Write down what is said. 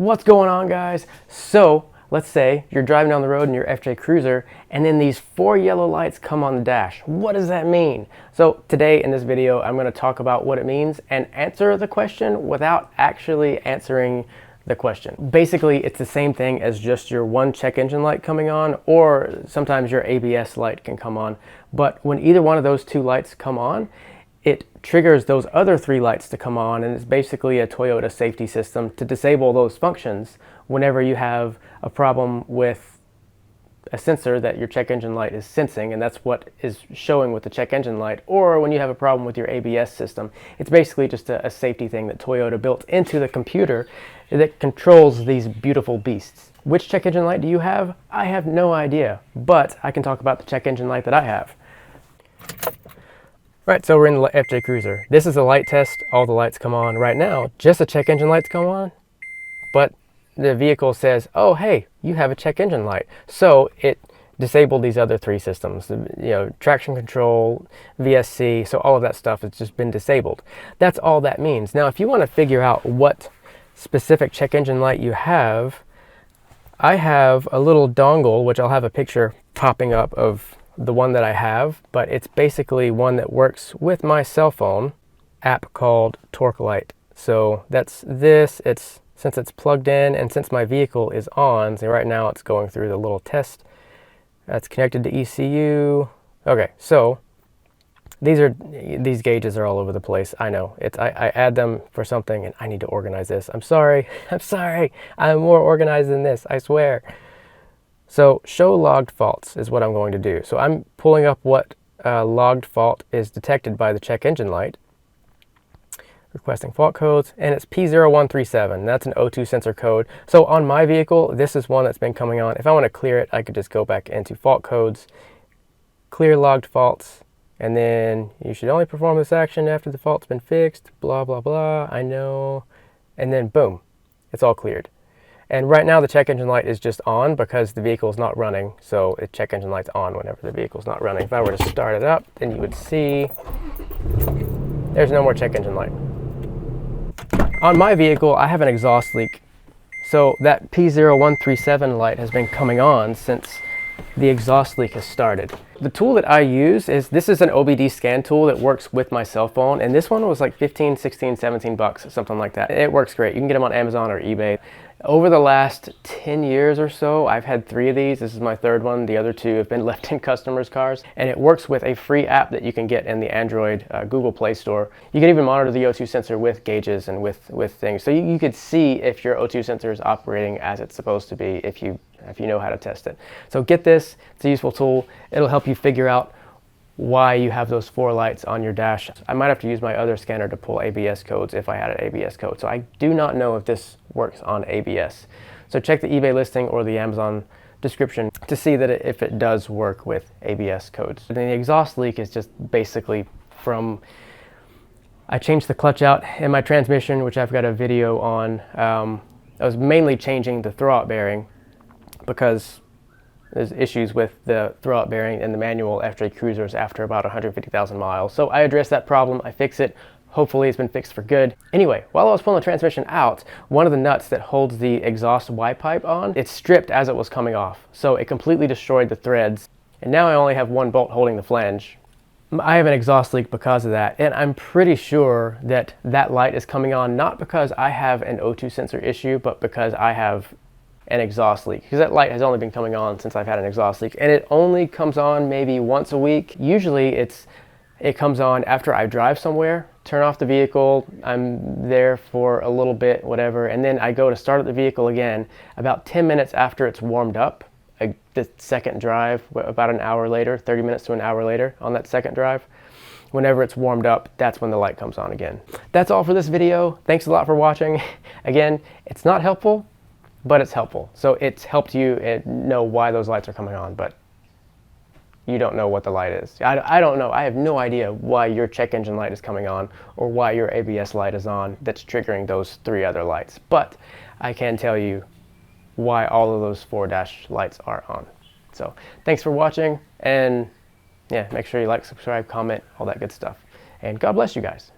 What's going on, guys? So let's say you're driving down the road in your FJ Cruiser and then these 4 yellow lights come on the dash. What does that mean? So today in this video I'm going to talk about what it means and answer the question without actually answering the question. Basically it's the same thing as just your one check engine light coming on, or sometimes your ABS light can come on. But when either one of those 2 lights come on, it triggers those other 3 lights to come on, and it's basically a Toyota safety system to disable those functions whenever you have a problem with a sensor that your check engine light is sensing, and that's what is showing with the check engine light, or when you have a problem with your ABS system. It's basically just a safety thing that Toyota built into the computer that controls these beautiful beasts. Which check engine light do you have? I have no idea, but I can talk about the check engine light that I have. Right, so we're in the FJ Cruiser. This is a light test. All the lights come on right now. Just the check engine lights come on, but the vehicle says, oh, hey, you have a check engine light. So it disabled these other 3 systems, traction control, VSC, so all of that stuff has just been disabled. That's all that means. Now, if you want to figure out what specific check engine light you have, I have a little dongle, which I'll have a picture popping up of the one that I have, but it's basically one that works with my cell phone app called Torque Light. So that's this. Since it's plugged in and since my vehicle is on, so right now it's going through the little test. That's connected to ECU. Okay, so these gauges are all over the place. I know I add them for something, and I need to organize this. I'm sorry. I'm more organized than this, I swear. So show logged faults is what I'm going to do. So I'm pulling up what logged fault is detected by the check engine light, requesting fault codes, and it's P0137. That's an O2 sensor code. So on my vehicle, this is one that's been coming on. If I want to clear it, I could just go back into fault codes, clear logged faults, and then you should only perform this action after the fault's been fixed, blah, blah, blah, I know. And then boom, it's all cleared. And right now the check engine light is just on because the vehicle is not running. So the check engine light's on whenever the vehicle's not running. If I were to start it up, then you would see there's no more check engine light. On my vehicle, I have an exhaust leak. So that P0137 light has been coming on since the exhaust leak has started. The tool that I use this is an OBD scan tool that works with my cell phone, and this one was like 15, 16, 17 bucks, something like that. It works great. You can get them on Amazon or eBay. Over the last 10 years or so, I've had 3 of these. This is my 3rd one. The other 2 have been left in customers' cars, and it works with a free app that you can get in the Android Google Play Store. You can even monitor the O2 sensor with gauges and with things. So you could see if your O2 sensor is operating as it's supposed to be if you know how to test it. So get this. It's a useful tool. It'll help you figure out why you have those 4 lights on your dash. I might have to use my other scanner to pull ABS codes if I had an ABS code. So I do not know if this works on ABS. So check the eBay listing or the Amazon description to see that if it does work with ABS codes. And then the exhaust leak is just basically from, I changed the clutch out in my transmission, which I've got a video on. I was mainly changing the throwout bearing because there's issues with the throwout bearing in the manual FJ Cruisers after about 150,000 miles. So I addressed that problem, I fixed it. Hopefully it's been fixed for good. Anyway, while I was pulling the transmission out, one of the nuts that holds the exhaust Y pipe on, it stripped as it was coming off. So it completely destroyed the threads. And now I only have 1 bolt holding the flange. I have an exhaust leak because of that. And I'm pretty sure that that light is coming on not because I have an O2 sensor issue, but because I have an exhaust leak, because that light has only been coming on since I've had an exhaust leak, and it only comes on maybe once a week. Usually it comes on after I drive somewhere, turn off the vehicle, I'm there for a little bit, whatever, and then I go to start up the vehicle again about 10 minutes after it's warmed up. The second drive, about an hour later, 30 minutes to an hour later on that second drive, whenever it's warmed up, that's when the light comes on again. That's all for this video. Thanks a lot for watching. Again, it's not helpful, but it's helpful. So it's helped you know why those lights are coming on, but you don't know what the light is. I don't know. I have no idea why your check engine light is coming on or why your ABS light is on that's triggering those 3 other lights. But I can tell you why all of those 4 dash lights are on. So thanks for watching, and yeah, make sure you like, subscribe, comment, all that good stuff. And God bless you guys.